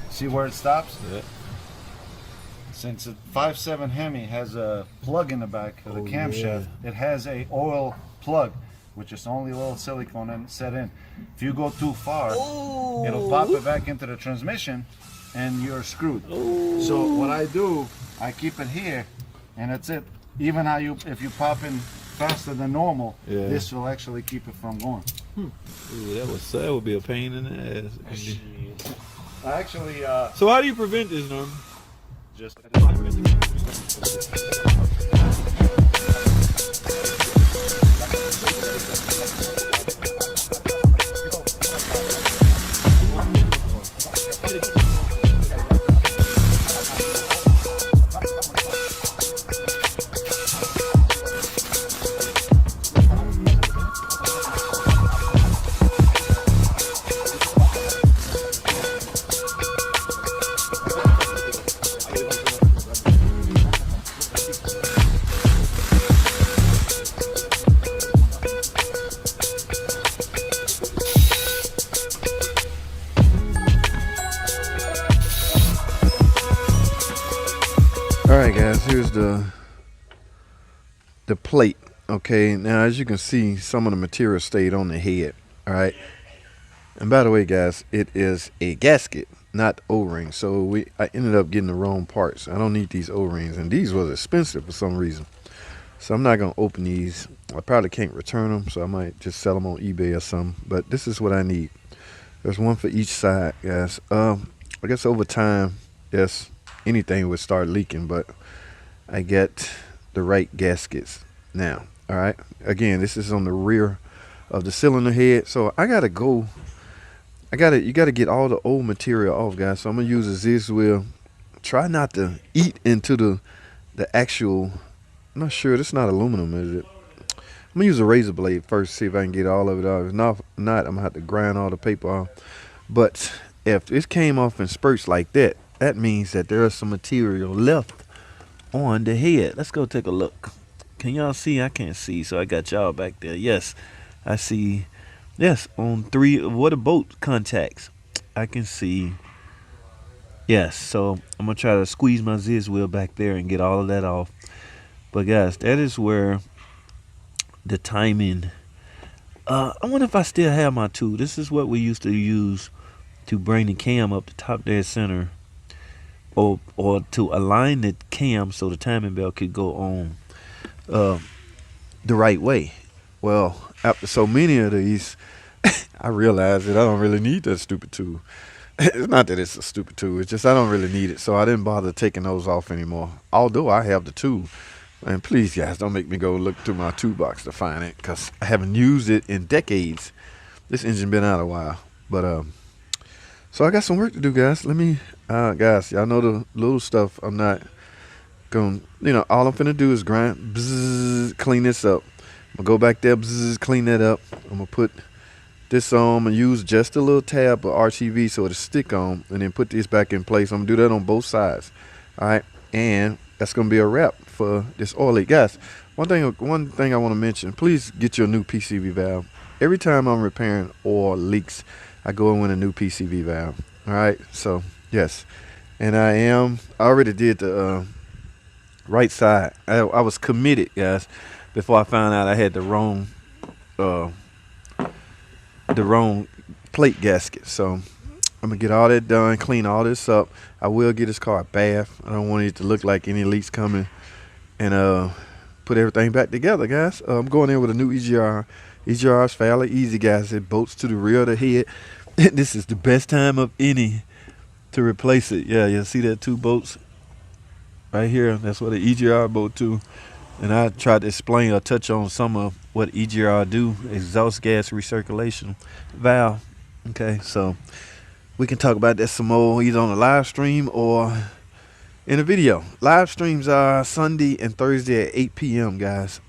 See where it stops? Yeah. Since a 5.7 Hemi has a plug in the back of the camshaft, it has a oil plug, which is only a little silicone set in. If you go too far, it'll pop it back into the transmission and you're screwed. So what I do, I keep it here and that's it. Even how if you pop in faster than normal, this will actually keep it from going. Ooh, that would be a pain in the ass. Actually, so how do you prevent this, Norman? just Alright guys, here's the plate. Okay, now as you can see, some of the material stayed on the head. Alright, and by the way guys, it is a gasket, not O-ring. So I ended up getting the wrong parts. I don't need these O-rings, and these was expensive for some reason. So I'm not gonna open these. I probably can't return them, so I might just sell them on eBay or something. But this is what I need. There's one for each side, guys. I guess over time, yes, anything would start leaking, but I get the right gaskets now. All right, again, this is on the rear of the cylinder head, so you gotta get all the old material off, guys. So I'm gonna use a Ziz wheel. Try not to eat into the actual, I'm not sure, this is not aluminum, is it? I'm gonna use a razor blade first, see if I can get all of it off. If not, I'm gonna have to grind all the paper off. But if it came off in spurts like that, that means that there is some material left on the head. Let's go take a look. Can y'all see? I can't see, so I got y'all back there. Yes, I see. Yes, on 3 water boat contacts, I can see. Yes, so I'm gonna try to squeeze my Ziz wheel back there and get all of that off. But guys, that is where the timing. I wonder if I still have my tool. This is what we used to use to bring the cam up the top dead center, or to align the cam so the timing belt could go on the right way. Well, after so many of these, I realized that I don't really need that stupid tool. It's not that it's a stupid tool, it's just I don't really need it, so I didn't bother taking those off anymore, although I have the tool. And please guys, don't make me go look through my toolbox to find it, because I haven't used it in decades. This engine been out a while. But so I got some work to do, guys. Let me guys, y'all know the little stuff. I'm not gonna, all I'm finna do is grind, bzzz, clean this up. I'm gonna go back there, bzzz, clean that up. I'm gonna put this on. I'm gonna use just a little tab of RTV so it'll stick on, and then put this back in place. I'm gonna do that on both sides. All right, and that's gonna be a wrap for this oil leak, guys. One thing I want to mention: please get your new PCV valve. Every time I'm repairing oil leaks, I go in with a new PCV valve. All right, so yes, and I already did the right side. I was committed, guys, before I found out I had uh, the wrong plate gasket. So I'm gonna get all that done, clean all this up. I will get this car a bath. I don't want it to look like any leaks coming, and put everything back together, guys. I'm going in with a new EGR. EGR is fairly easy, guys. It bolts to the rear of the head. This is the best time of any to replace it. Yeah, you see that 2 bolts right here? That's what the EGR bolt to. And I tried to explain or touch on some of what EGR do, exhaust gas recirculation valve. Okay, so we can talk about that some more either on the live stream or in a video. Live streams are Sunday and Thursday at 8 p.m. guys.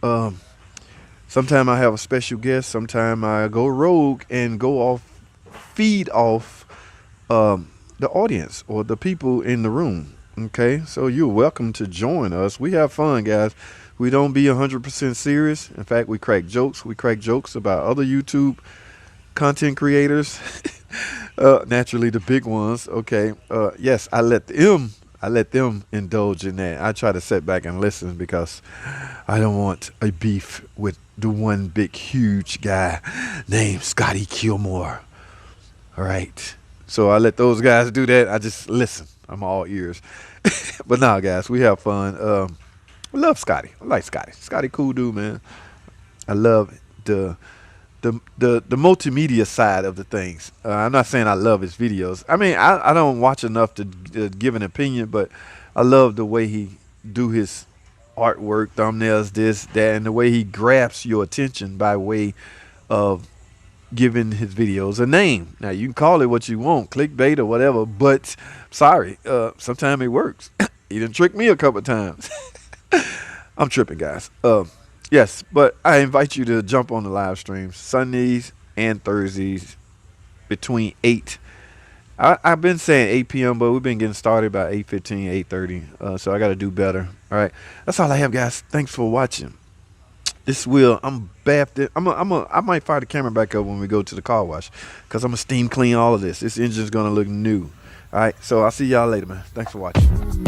Sometime I have a special guest. Sometime I go rogue and feed off the audience or the people in the room. Okay, so you're welcome to join us. We have fun, guys. We don't be 100% serious. In fact, we crack jokes. We crack jokes about other YouTube content creators. Naturally, the big ones. Okay. Yes, I let them indulge in that. I try to sit back and listen because I don't want a beef with the one big huge guy named Scotty Kilmore. All right. So I let those guys do that. I just listen. I'm all ears. But nah, guys, we have fun. I love Scotty. I like Scotty. Scotty, cool dude, man. I love the multimedia side of the things. I'm not saying I love his videos. I mean, I don't watch enough to give an opinion, but I love the way he do his artwork, thumbnails, this, that, and the way he grabs your attention by way of giving his videos a name. Now, you can call it what you want, clickbait or whatever, but sorry, sometimes it works. He done tricked me a couple times. I'm tripping, guys. Yes, but I invite you to jump on the live streams Sundays and Thursdays between 8. I've been saying 8 p.m., but we've been getting started about 8:15, 8:30. So I got to do better. All right, that's all I have, guys. Thanks for watching. I'm bathed in. I might fire the camera back up when we go to the car wash because I'm gonna steam clean all of this. This engine's gonna look new. All right, so I'll see y'all later, man. Thanks for watching.